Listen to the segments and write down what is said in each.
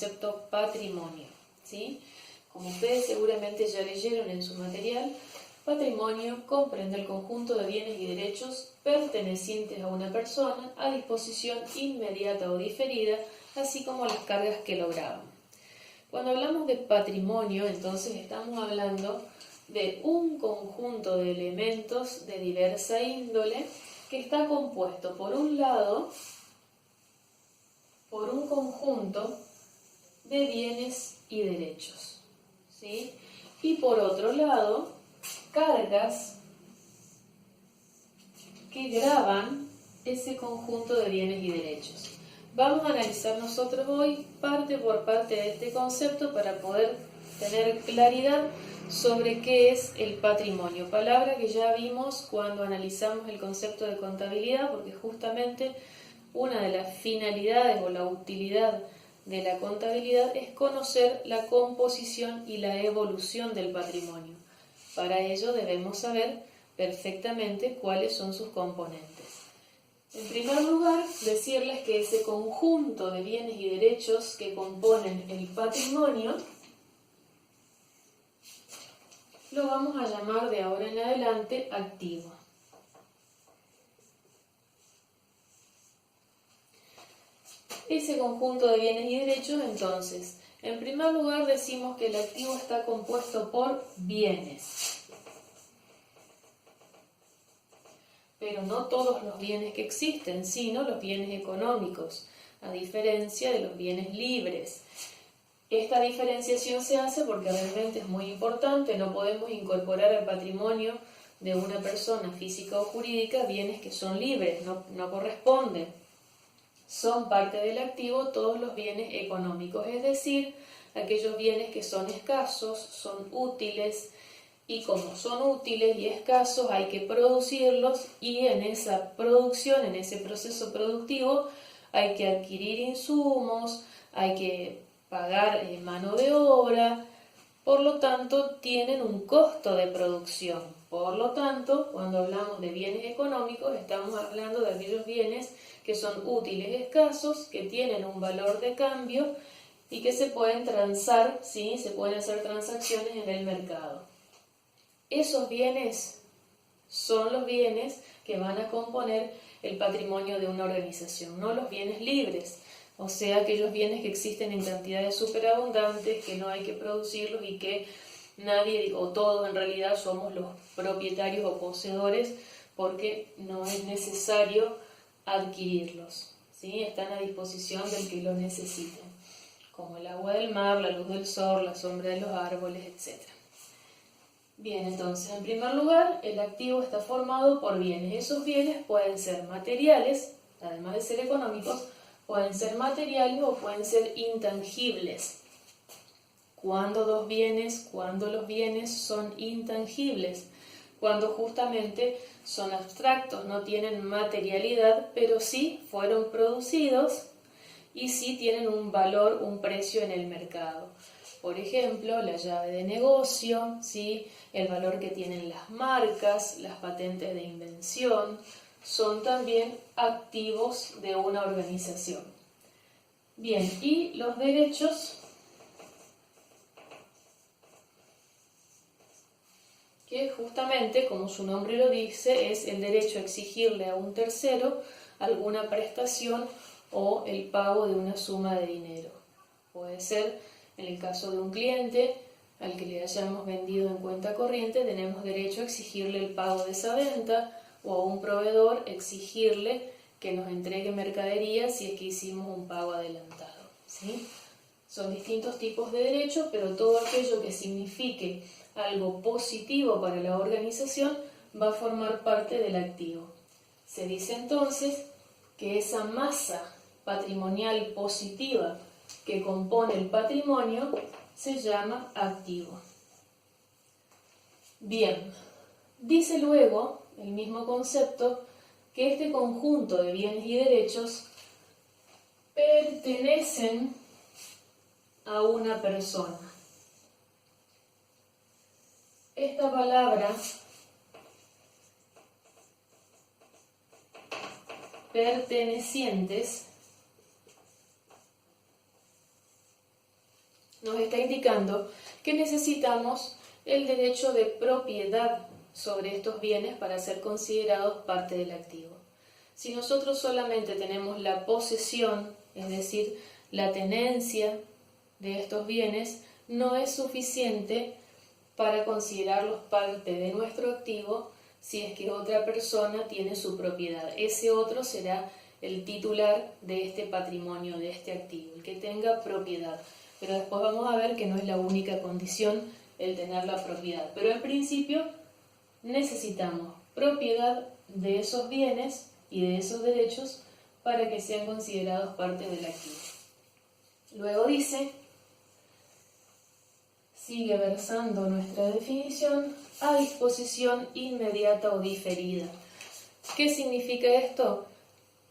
concepto patrimonio, ¿sí? Como ustedes seguramente ya leyeron en su material, patrimonio comprende el conjunto de bienes y derechos pertenecientes a una persona a disposición inmediata o diferida, así como las cargas que lograban. Cuando hablamos de patrimonio, entonces estamos hablando de un conjunto de elementos de diversa índole que está compuesto, por un lado, por un conjunto de bienes y derechos, ¿sí? Y por otro lado, cargas que gravan ese conjunto de bienes y derechos. Vamos a analizar nosotros hoy parte por parte de este concepto para poder tener claridad sobre qué es el patrimonio, palabra que ya vimos cuando analizamos el concepto de contabilidad, porque justamente una de las finalidades o la utilidad de la contabilidad es conocer la composición y la evolución del patrimonio. Para ello debemos saber perfectamente cuáles son sus componentes. En primer lugar, decirles que ese conjunto de bienes y derechos que componen el patrimonio lo vamos a llamar de ahora en adelante activo. Ese conjunto de bienes y derechos, entonces, en primer lugar decimos que el activo está compuesto por bienes. Pero no todos los bienes que existen, sino los bienes económicos, a diferencia de los bienes libres. Esta diferenciación se hace porque realmente es muy importante, no podemos incorporar al patrimonio de una persona física o jurídica bienes que son libres, no corresponden. Son parte del activo todos los bienes económicos, es decir, aquellos bienes que son escasos, son útiles, y como son útiles y escasos hay que producirlos, y en esa producción, en ese proceso productivo, hay que adquirir insumos, hay que pagar mano de obra, por lo tanto tienen un costo de producción. Por lo tanto, cuando hablamos de bienes económicos, estamos hablando de aquellos bienes que son útiles, escasos, que tienen un valor de cambio y que se pueden transar, ¿sí? Se pueden hacer transacciones en el mercado. Esos bienes son los bienes que van a componer el patrimonio de una organización, no los bienes libres, o sea, aquellos bienes que existen en cantidades superabundantes, que no hay que producirlos y que nadie, o todos en realidad, somos los propietarios o poseedores porque no es necesario adquirirlos, ¿sí? Están a disposición del que lo necesite, como el agua del mar, la luz del sol, la sombra de los árboles, etc. Bien, entonces, en primer lugar, el activo está formado por bienes. Esos bienes pueden ser materiales, además de ser económicos, pueden ser materiales o pueden ser intangibles. ¿Cuándo los bienes son intangibles? Cuando justamente son abstractos, no tienen materialidad, pero sí fueron producidos y sí tienen un valor, un precio en el mercado. Por ejemplo, la llave de negocio, ¿sí? El valor que tienen las marcas, las patentes de invención, son también activos de una organización. Bien, y los derechos, que justamente, como su nombre lo dice, es el derecho a exigirle a un tercero alguna prestación o el pago de una suma de dinero. Puede ser, en el caso de un cliente al que le hayamos vendido en cuenta corriente, tenemos derecho a exigirle el pago de esa venta, o a un proveedor exigirle que nos entregue mercadería si es que hicimos un pago adelantado, ¿sí? Son distintos tipos de derechos, pero todo aquello que signifique algo positivo para la organización va a formar parte del activo. Se dice entonces que esa masa patrimonial positiva que compone el patrimonio se llama activo. Bien, dice luego el mismo concepto que este conjunto de bienes y derechos pertenecen a una persona. Esta palabra pertenecientes nos está indicando que necesitamos el derecho de propiedad sobre estos bienes para ser considerados parte del activo. Si nosotros solamente tenemos la posesión, es decir, la tenencia de estos bienes, no es suficiente para considerarlos parte de nuestro activo si es que otra persona tiene su propiedad. Ese otro será el titular de este patrimonio, de este activo, el que tenga propiedad. Pero después vamos a ver que no es la única condición el tener la propiedad. Pero en principio necesitamos propiedad de esos bienes y de esos derechos para que sean considerados parte del activo. Luego dice, sigue versando nuestra definición, a disposición inmediata o diferida. ¿Qué significa esto?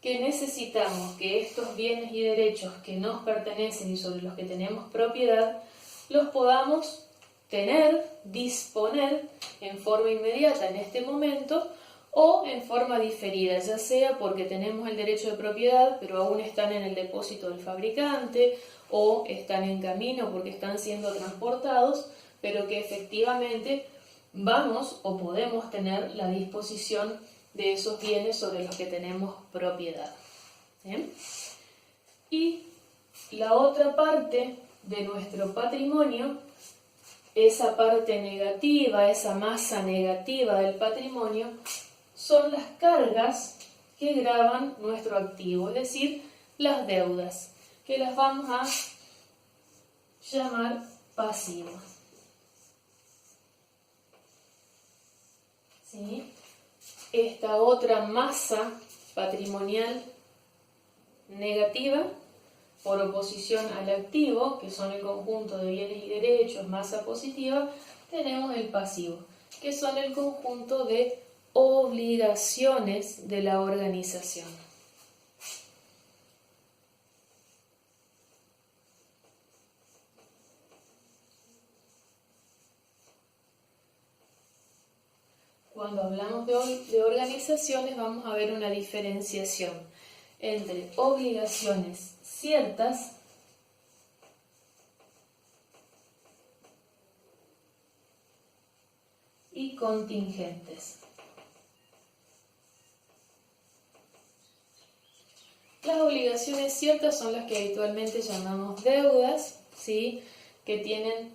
Que necesitamos que estos bienes y derechos que nos pertenecen y sobre los que tenemos propiedad, los podamos tener, disponer en forma inmediata en este momento o en forma diferida, ya sea porque tenemos el derecho de propiedad pero aún están en el depósito del fabricante o están en camino porque están siendo transportados, pero que efectivamente vamos o podemos tener la disposición de esos bienes sobre los que tenemos propiedad. ¿Bien? Y la otra parte de nuestro patrimonio, esa parte negativa, esa masa negativa del patrimonio, son las cargas que gravan nuestro activo, es decir, las deudas, que las vamos a llamar pasivos. ¿Sí? Esta otra masa patrimonial negativa, por oposición al activo, que son el conjunto de bienes y derechos, masa positiva, tenemos el pasivo, que son el conjunto de obligaciones de la organización. Cuando hablamos de organizaciones vamos a ver una diferenciación entre obligaciones ciertas y contingentes. Las obligaciones ciertas son las que habitualmente llamamos deudas, ¿sí? Que tienen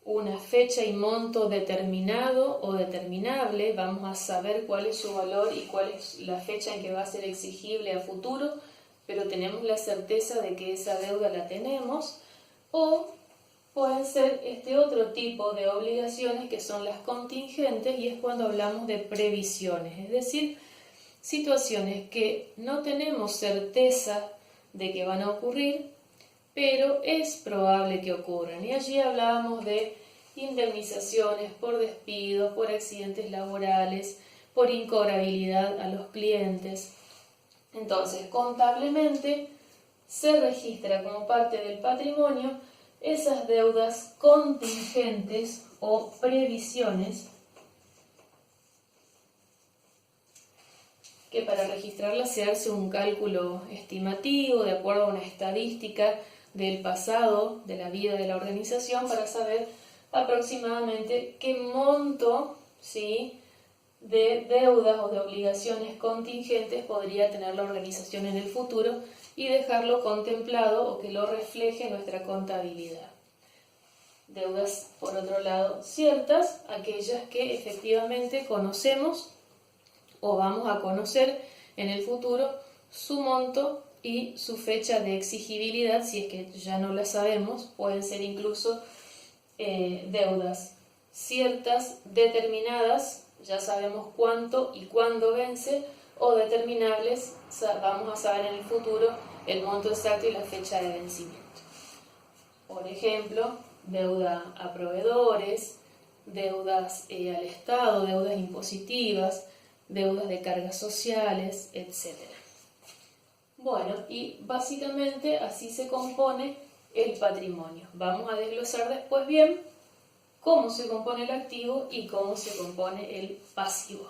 una fecha y monto determinado o determinable. Vamos a saber cuál es su valor y cuál es la fecha en que va a ser exigible a futuro, pero tenemos la certeza de que esa deuda la tenemos. O pueden ser este otro tipo de obligaciones que son las contingentes, y es cuando hablamos de previsiones, es decir, situaciones que no tenemos certeza de que van a ocurrir, pero es probable que ocurran. Y allí hablábamos de indemnizaciones por despidos, por accidentes laborales, por incobrabilidad a los clientes. Entonces, contablemente se registra como parte del patrimonio esas deudas contingentes o previsiones que para registrarlas se hace un cálculo estimativo de acuerdo a una estadística del pasado, de la vida de la organización, para saber aproximadamente qué monto, ¿sí?, de deudas o de obligaciones contingentes podría tener la organización en el futuro y dejarlo contemplado o que lo refleje nuestra contabilidad. Deudas, por otro lado, ciertas, aquellas que efectivamente conocemos o vamos a conocer en el futuro su monto y su fecha de exigibilidad, si es que ya no la sabemos. Pueden ser incluso deudas ciertas, determinadas, ya sabemos cuánto y cuándo vence, o determinables, vamos a saber en el futuro el monto exacto y la fecha de vencimiento. Por ejemplo, deuda a proveedores, deudas al Estado, deudas impositivas, deudas de cargas sociales, etc. Bueno, y básicamente así se compone el patrimonio. Vamos a desglosar después bien cómo se compone el activo y cómo se compone el pasivo.